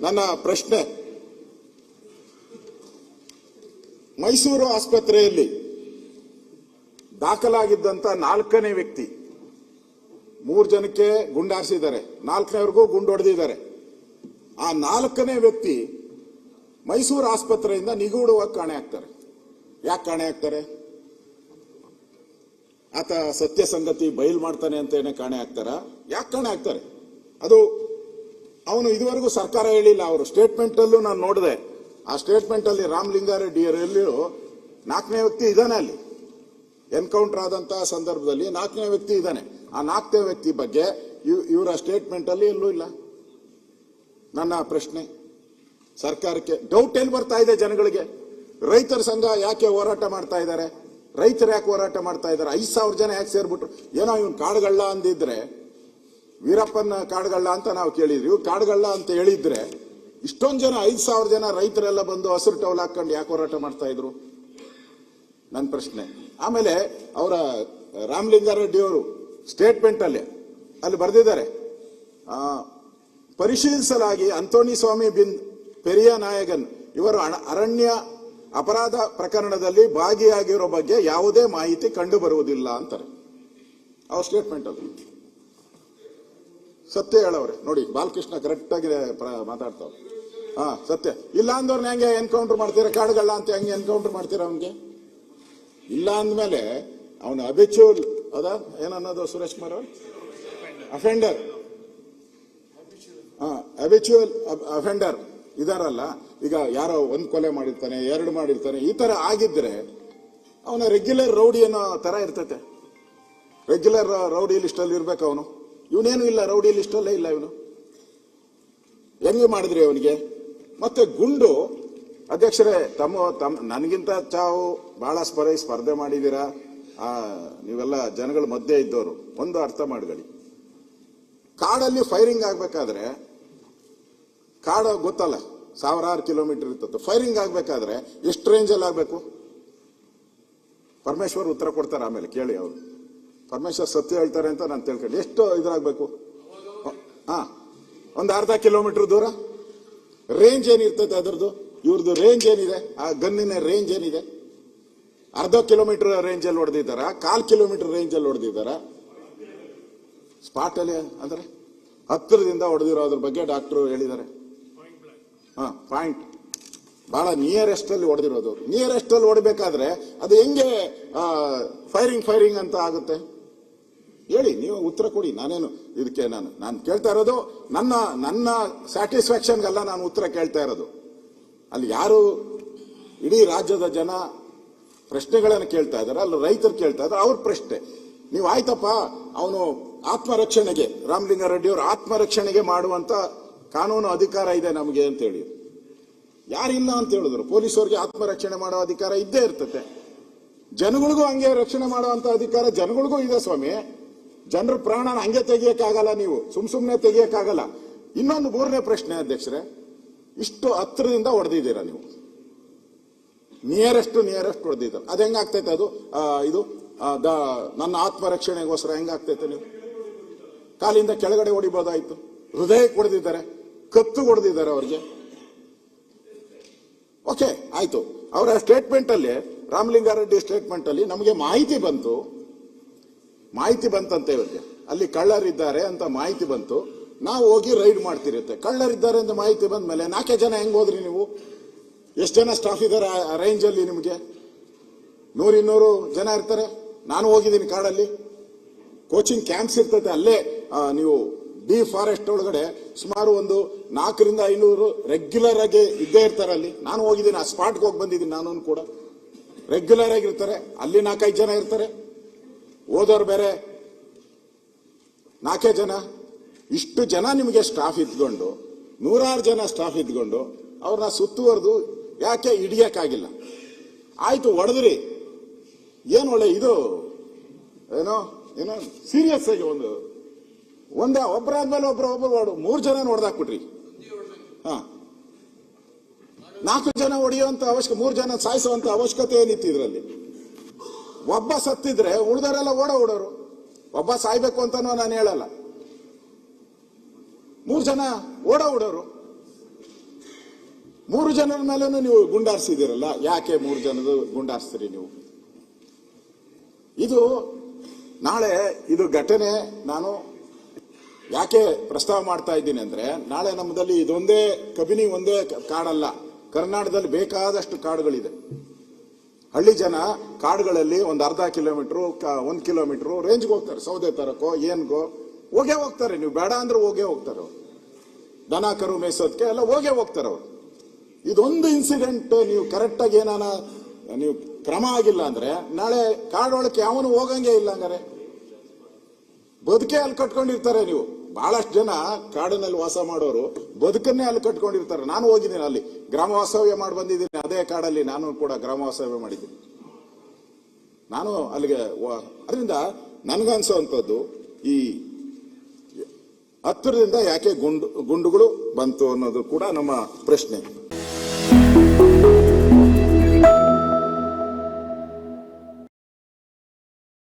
ನನ್ನ ಪ್ರಶ್ನೆ, ಮೈಸೂರು ಆಸ್ಪತ್ರೆಯಲ್ಲಿ ದಾಖಲಾಗಿದ್ದಂತ 4ನೇ ವ್ಯಕ್ತಿ, 3 ಜನಕ್ಕೆ ಗುಂಡಾರಿಸಿದ್ದಾರೆ, 4ನೇವರೆಗೂ ಗುಂಡು ಹೊಡೆದಿದ್ದಾರೆ. ಆ 4ನೇ ವ್ಯಕ್ತಿ ಮೈಸೂರು ಆಸ್ಪತ್ರೆಯಿಂದ ನಿಗೂಢವಾಗಿ ಕಾಣೆ ಆಗ್ತಾರೆ. ಯಾಕೆ ಕಾಣೆ ಆಗ್ತಾರೆ? ಆತ ಸತ್ಯ ಸಂಗತಿ ಬಯಲು ಮಾಡ್ತಾನೆ ಅಂತೇನೆ ಕಾಣೆ ಆಗ್ತಾರ? ಯಾಕೆ ಕಾಣೆ ಆಗ್ತಾರೆ? ಅದು ಅವನು ಇದುವರೆಗೂ ಸರ್ಕಾರ ಹೇಳಿಲ್ಲ. ಅವರು ಸ್ಟೇಟ್ಮೆಂಟ್ ಅಲ್ಲೂ ನಾನು ನೋಡಿದೆ. ಆ ಸ್ಟೇಟ್ಮೆಂಟ್ ಅಲ್ಲಿ ರಾಮಲಿಂಗಾರೆಡ್ಡಿ ಅವರಲ್ಲಿಯೂ 4ನೇ ವ್ಯಕ್ತಿ ಇದ್ದಾನೆ. ಅಲ್ಲಿ ಎನ್ಕೌಂಟರ್ ಆದಂತಹ ಸಂದರ್ಭದಲ್ಲಿ 4ನೇ ವ್ಯಕ್ತಿ ಇದ್ದಾನೆ. ಆ 4ನೇ ವ್ಯಕ್ತಿ ಬಗ್ಗೆ ಇವರ ಸ್ಟೇಟ್ಮೆಂಟ್ ಅಲ್ಲಿ ಎಲ್ಲೂ ಇಲ್ಲ. ನನ್ನ ಪ್ರಶ್ನೆ ಸರ್ಕಾರಕ್ಕೆ, ಡೌಟ್ ಎಲ್ಲಿ ಬರ್ತಾ ಇದೆ ಜನಗಳಿಗೆ? ರೈತರ ಸಂಘ ಯಾಕೆ ಹೋರಾಟ ಮಾಡ್ತಾ ಇದ್ದಾರೆ? ರೈತರು ಯಾಕೆ ಹೋರಾಟ ಮಾಡ್ತಾ ಇದ್ದಾರೆ? 5,000 ಜನ ಯಾಕೆ ಸೇರ್ಬಿಟ್ರು? ಏನೋ ಇವನ್ ಕಾಡುಗಳ್ಳ ಅಂದಿದ್ರೆ, ವೀರಪ್ಪನ ಕಾಡುಗಳ್ಳ ಅಂತ ನಾವು ಕೇಳಿದ್ವಿ, ಇವ್ ಕಾಡುಗಳ್ಳ ಅಂತ ಹೇಳಿದ್ರೆ ಇಷ್ಟೊಂದು ಜನ 5,000 ಜನ ರೈತರೆಲ್ಲ ಬಂದು ಹಸಿರು ಟವಲ್ ಹಾಕೊಂಡು ಯಾಕೆ ಹೋರಾಟ ಮಾಡ್ತಾ ಇದ್ರು? ನನ್ನ ಪ್ರಶ್ನೆ. ಆಮೇಲೆ ಅವರ ರಾಮಲಿಂಗಾರೆಡ್ಡಿ ಅವರು ಸ್ಟೇಟ್ಮೆಂಟ್ ಅಲ್ಲಿ ಬರೆದಿದ್ದಾರೆ, ಪರಿಶೀಲಿಸಲಾಗಿ ಅಂತೋಣಿ ಸ್ವಾಮಿ ಬಿನ್ ಪೆರಿಯ ನಾಯಗನ್ ಇವರು ಅರಣ್ಯ ಅಪರಾಧ ಪ್ರಕರಣದಲ್ಲಿ ಭಾಗಿಯಾಗಿರೋ ಬಗ್ಗೆ ಯಾವುದೇ ಮಾಹಿತಿ ಕಂಡು ಬರುವುದಿಲ್ಲ ಅಂತಾರೆ ಅವ್ರ ಸ್ಟೇಟ್ಮೆಂಟ್ ಅಲ್ಲಿ. ಸತ್ಯ ಹೇಳವ್ರೆ ನೋಡಿ, ಬಾಲಕೃಷ್ಣ ಕರೆಕ್ಟ್ ಆಗಿ ಮಾತಾಡ್ತಾವ್ರೆ. ಸತ್ಯ ಇಲ್ಲ ಅಂದವ್ರನ್ನ ಹೆಂಗೆ ಎನ್ಕೌಂಟರ್ ಮಾಡ್ತೀರಾ? ಕಾಡುಗಳ್ಳ ಅಂತ ಹೆಂಗೆ ಎನ್ಕೌಂಟರ್ ಮಾಡ್ತೀರಾ? ಅವನ್ಗೆ ಇಲ್ಲ ಅಂದ್ಮೇಲೆ ಅವನು ಅಬಿಚುವಲ್ ಏನನ್ನೋದು ಸುರೇಶ್ ಕುಮಾರ್ ಅವರು ಅಫೆಂಡರ್, ಅಬಿಚುವಲ್ ಅಫೆಂಡರ್ ಇದಾರಲ್ಲ. ಈಗ ಯಾರೋ 1 ಕೊಲೆ ಮಾಡಿರ್ತಾನೆ, 2 ಮಾಡಿರ್ತಾನೆ, ಈ ತರ ಆಗಿದ್ರೆ ಅವನ ರೆಗ್ಯುಲರ್ ರೌಡಿ ಅನ್ನೋ ತರ ಇರ್ತೈತೆ. ರೆಗ್ಯುಲರ್ ರೌಡಿ ಲಿಸ್ಟ್ ಅಲ್ಲಿ ಇರ್ಬೇಕು ಅವನು. ಇವನೇನು ಇಲ್ಲ, ರೌಡಿ ಲಿಸ್ಟ್ ಅಲ್ಲೇ ಇಲ್ಲ ಇವನು. ಹೆಂಗೆ ಮಾಡಿದ್ರಿ ಅವನಿಗೆ? ಮತ್ತೆ ಗುಂಡು ಅಧ್ಯಕ್ಷರೇ, ನನಗಿಂತ ತಾವು ಬಹಳ ಸ್ಪರ್ಧೆ ಮಾಡಿದ್ದೀರಾ, ನೀವೆಲ್ಲ ಜನಗಳ ಮಧ್ಯೆ ಇದ್ದವರು. ಒಂದು ಅರ್ಥ ಮಾಡ್ಕೊಳ್ಳಿ, ಕಾಡಲ್ಲಿ ಫೈರಿಂಗ್ ಆಗ್ಬೇಕಾದ್ರೆ, ಕಾಡು ಗೊತ್ತಲ್ಲ, 1000 ಕಿಲೋಮೀಟರ್ ಇರ್ತದೆ. ಫೈರಿಂಗ್ ಆಗ್ಬೇಕಾದ್ರೆ ಎಷ್ಟು ರೇಂಜಲ್ಲಿ ಆಗ್ಬೇಕು? ಪರಮೇಶ್ವರ್ ಉತ್ತರ ಕೊಡ್ತಾರೆ, ಆಮೇಲೆ ಕೇಳಿ. ಅವರು ಪರಮೇಶ್ವರ್ ಸತ್ಯ ಹೇಳ್ತಾರೆ ಅಂತ ನಾನು ತಿಳ್ಕೊಂಡು, ಎಷ್ಟು ಇದಾಗಬೇಕು? ಒಂದು ಅರ್ಧ ಕಿಲೋಮೀಟರ್ ದೂರ ರೇಂಜ್ ಏನಿರ್ತದೆ ಅದರದ್ದು? ಇವ್ರದ್ದು ರೇಂಜ್ ಏನಿದೆ? ಆ ಗನ್ನಿನ ರೇಂಜ್ ಏನಿದೆ? ಅರ್ಧ ಕಿಲೋಮೀಟರ್ ರೇಂಜ್ ಅಲ್ಲಿ ಹೊಡೆದಿದ್ದಾರ? 1/4 ಕಿಲೋಮೀಟರ್ ರೇಂಜ್ ಅಲ್ಲಿ ಹೊಡೆದಿದ್ದಾರ? ಸ್ಪಾಟ್ ಅಲ್ಲಿ ಅಂದ್ರೆ ಹತ್ತಿರದಿಂದ ಹೊಡೆದಿರೋದ್ರ ಬಗ್ಗೆ ಡಾಕ್ಟರ್ ಹೇಳಿದ್ದಾರೆ. ಪಾಯಿಂಟ್ ಬಹಳ ನಿಯರೆಸ್ಟ್ ಅಲ್ಲಿ ಹೊಡೆದಿರೋದು. ನಿಯರೆಸ್ಟ್ ಅಲ್ಲಿ ಹೊಡಬೇಕಾದ್ರೆ ಅದು ಹೆಂಗೆ ಫೈರಿಂಗ್ ಅಂತ ಆಗುತ್ತೆ? ಹೇಳಿ, ನೀವು ಉತ್ತರ ಕೊಡಿ. ನಾನೇನು ಇದಕ್ಕೆ ನಾನು ಕೇಳ್ತಾ ಇರೋದು ನನ್ನ ಸ್ಯಾಟಿಸ್ಫ್ಯಾಕ್ಷನ್ಗಲ್ಲ ನಾನು ಉತ್ತರ ಕೇಳ್ತಾ ಇರೋದು. ಅಲ್ಲಿ ಯಾರು ಇಡೀ ರಾಜ್ಯದ ಜನ ಪ್ರಶ್ನೆಗಳನ್ನು ಕೇಳ್ತಾ ಇದ್ದಾರೆ, ಅಲ್ಲಿ ರೈತರು ಕೇಳ್ತಾ ಇದ್ದಾರೆ, ಅವ್ರ ಪ್ರಶ್ನೆ. ನೀವು ಆಯ್ತಪ್ಪ, ಅವನು ಆತ್ಮರಕ್ಷಣೆಗೆ, ರಾಮಲಿಂಗಾರೆಡ್ಡಿ ಅವರು ಆತ್ಮರಕ್ಷಣೆಗೆ ಮಾಡುವಂತ ಕಾನೂನು ಅಧಿಕಾರ ಇದೆ ನಮಗೆ ಅಂತ ಹೇಳಿ. ಯಾರಿಲ್ಲ ಅಂತ ಹೇಳಿದ್ರು? ಪೊಲೀಸರಿಗೆ ಆತ್ಮರಕ್ಷಣೆ ಮಾಡೋ ಅಧಿಕಾರ ಇದ್ದೇ ಇರ್ತತೆ. ಜನಗಳಿಗೂ ಹಂಗೆ ರಕ್ಷಣೆ ಮಾಡುವಂತ ಅಧಿಕಾರ ಜನಗಳಿಗೂ ಇದೆ ಸ್ವಾಮಿ. ಜನರ ಪ್ರಾಣನ ಹಂಗೆ ತೆಗಿಯಕ್ಕಾಗಲ್ಲ, ನೀವು ಸುಮ್ನೆ ತೆಗಿಯಕ್ಕಾಗಲ್ಲ. ಇನ್ನೊಂದು 3ನೇ ಪ್ರಶ್ನೆ ಅಧ್ಯಕ್ಷರೇ, ಇಷ್ಟು ಹತ್ತಿರದಿಂದ ಹೊಡೆದಿದ್ದೀರಾ ನೀವು, ನಿಯರೆಸ್ಟ್ ಹೊಡೆದಿದ್ದಾರೆ. ಅದು ಹೆಂಗಾಗ್ತೈತೆ? ಅದು ಇದು ನನ್ನ ಆತ್ಮರಕ್ಷಣೆಗೋಸ್ಕರ ಹೆಂಗಾಗ್ತೈತೆ? ನೀವು ಕಾಲಿಂದ ಕೆಳಗಡೆ ಹೊಡಿಬೋದಾಯ್ತು. ಹೃದಯಕ್ಕೆ ಹೊಡೆದಿದ್ದಾರೆ, ಕತ್ತು ಹೊಡೆದಿದ್ದಾರೆ ಅವ್ರಿಗೆ. ಓಕೆ, ಆಯ್ತು. ಅವರ ಸ್ಟೇಟ್ಮೆಂಟ್ ಅಲ್ಲಿ, ರಾಮಲಿಂಗಾರೆಡ್ಡಿ ಸ್ಟೇಟ್ಮೆಂಟ್ ಅಲ್ಲಿ ನಮಗೆ ಮಾಹಿತಿ ಬಂತಂತೆ, ಇವರಿಗೆ ಅಲ್ಲಿ ಕಳ್ಳರಿದ್ದಾರೆ ಅಂತ ಮಾಹಿತಿ ಬಂತು. ನಾವು ಹೋಗಿ ರೈಡ್ ಮಾಡ್ತಿರುತ್ತೆ. ಕಳ್ಳರಿದ್ದಾರೆ ಅಂತ ಮಾಹಿತಿ ಬಂದ ಮೇಲೆ 4 ಜನ ಹೆಂಗ್ ಹೋದ್ರಿ ನೀವು? ಎಷ್ಟು ಜನ ಸ್ಟಾಫ್ ಇದ್ದಾರೆ ಆ ರೇಂಜ್ ಅಲ್ಲಿ? ನಿಮಗೆ 100-200 ಜನ ಇರ್ತಾರೆ. ನಾನು ಹೋಗಿದ್ದೀನಿ ಕಾಡಲ್ಲಿ, ಕೋಚಿಂಗ್ ಕ್ಯಾಂಪ್ಸ್ ಇರ್ತೈತೆ ಅಲ್ಲೇ. ನೀವು ಡಿ ಫಾರೆಸ್ಟ್ ಒಳಗಡೆ ಸುಮಾರು ಒಂದು 400-500 ರೆಗ್ಯುಲರ್ ಆಗಿ ಇದ್ದೇ ಇರ್ತಾರೆ ಅಲ್ಲಿ. ನಾನು ಹೋಗಿದ್ದೀನಿ, ಆ ಸ್ಪಾಟ್ಗೆ ಹೋಗಿ ಬಂದಿದ್ದೀನಿ. ನಾನು ಕೂಡ ರೆಗ್ಯುಲರ್ ಆಗಿರ್ತಾರೆ ಅಲ್ಲಿ. 4-5 ಜನ ಇರ್ತಾರೆ, ಓದೋರು ಬೇರೆ 4 ಜನ. ಇಷ್ಟು ಜನ ನಿಮಗೆ ಸ್ಟಾಫ್ ಇದ್ಕೊಂಡು, 100 ಜನ ಸ್ಟಾಫ್ ಇದ್ಕೊಂಡು ಅವ್ರನ್ನ ಸುತ್ತುವರೆದು ಯಾಕೆ ಹಿಡಿಯಕ್ಕಾಗಿಲ್ಲ? ಆಯ್ತು, ಹೊಡೆದ್ರಿ, ಏನು ಒಳ್ಳೆ ಇದು ಏನೋ ಸೀರಿಯಸ್ ಆಗಿ ಒಬ್ಬರಾದ್ಮೇಲೆ ಒಬ್ರು 3 ಜನ ಹೊಡೆದಾಕ್ಬಿಟ್ರಿ. 4 ಜನ ಹೊಡೆಯುವಂತ ಅವಶ್ಯಕ, 3 ಜನ ಸಾಯಿಸುವಂತ ಅವಶ್ಯಕತೆ ಏನಿತ್ತು ಇದರಲ್ಲಿ? ಒಬ್ಬ ಸತ್ತಿದ್ರೆ ಉಳಿದವರೆಲ್ಲ ಓಡೋರು. ಒಬ್ಬ ಸಾಯ್ಬೇಕು ಅಂತಾನೋ ನಾನು ಹೇಳಲ್ಲ, 3 ಜನ ಓಡೋರು. 3 ಜನರ ಮೇಲೂ ನೀವು ಗುಂಡಾರಿಸಿದಿರಲ್ಲ, ಯಾಕೆ 3 ಜನದ ಗುಂಡಾರಿಸ್ತೀರಿ ನೀವು? ಇದು ನಾಳೆ ಇದು ಘಟನೆ ನಾನು ಯಾಕೆ ಪ್ರಸ್ತಾವ ಮಾಡ್ತಾ ಇದ್ದೀನಿ ಅಂದ್ರೆ, ನಾಳೆ ನಮ್ಮದಲ್ಲಿ ಇದೊಂದೇ ಕಬಿನಿ ಒಂದೇ ಕಾಡಲ್ಲ, ಕರ್ನಾಟಕದಲ್ಲಿ ಬೇಕಾದಷ್ಟು ಕಾಡುಗಳಿದೆ. ಹಳ್ಳಿ ಜನ ಕಾಡುಗಳಲ್ಲಿ ಒಂದು ಅರ್ಧ ಕಿಲೋಮೀಟರ್ 1 ಕಿಲೋಮೀಟರ್ ರೇಂಜ್ಗೆ ಹೋಗ್ತಾರೆ, ಸೌದೆ ತರಕೋ ಏನ್ಗೋ ಹೋಗೇ ಹೋಗ್ತಾರೆ. ನೀವು ಬೇಡ ಅಂದ್ರೆ ಹೋಗೇ ಹೋಗ್ತಾರೆ ಅವ್ರು, ದನ ಕರು ಮೇಯಿಸೋದಕ್ಕೆ ಎಲ್ಲ ಹೋಗೇ ಹೋಗ್ತಾರೆ ಅವ್ರು. ಇದೊಂದು ಇನ್ಸಿಡೆಂಟ್ ನೀವು ಕರೆಕ್ಟ್ ಆಗಿ ಏನಾನ ನೀವು ಕ್ರಮ ಆಗಿಲ್ಲ ಅಂದ್ರೆ ನಾಳೆ ಕಾಡೊಳಕ್ಕೆ ಯಾವನು ಹೋಗಂಗೆ ಇಲ್ಲ. ಹಂಗಾರೆ ಬದುಕೆ ಅಲ್ಲಿ ಕಟ್ಕೊಂಡಿರ್ತಾರೆ. ನೀವು ಬಹಳಷ್ಟು ಜನ ಕಾಡಿನಲ್ಲಿ ವಾಸ ಮಾಡೋರು ಬದುಕನ್ನೇ ಅಲ್ಲಿ ಕಟ್ಕೊಂಡಿರ್ತಾರೆ. ನಾನು ಹೋಗಿದ್ದೀನಿ, ಅಲ್ಲಿ ಗ್ರಾಮ ವಾಸ್ತವ್ಯ ಮಾಡಿ ಬಂದಿದ್ದೀನಿ. ಅದೇ ಕಾಡಲ್ಲಿ ನಾನು ಕೂಡ ಗ್ರಾಮ ವಾಸ್ತವ್ಯ ಮಾಡಿದ್ದೀನಿ. ನಾನು ಅಲ್ಲಿಗೆ ಅದರಿಂದ ನನ್ಗನ್ಸೋವಂಥದ್ದು ಈ ಹತ್ತಿರದಿಂದ ಯಾಕೆ ಗುಂಡುಗಳು ಬಂತು ಅನ್ನೋದು ಕೂಡ ನಮ್ಮ ಪ್ರಶ್ನೆ.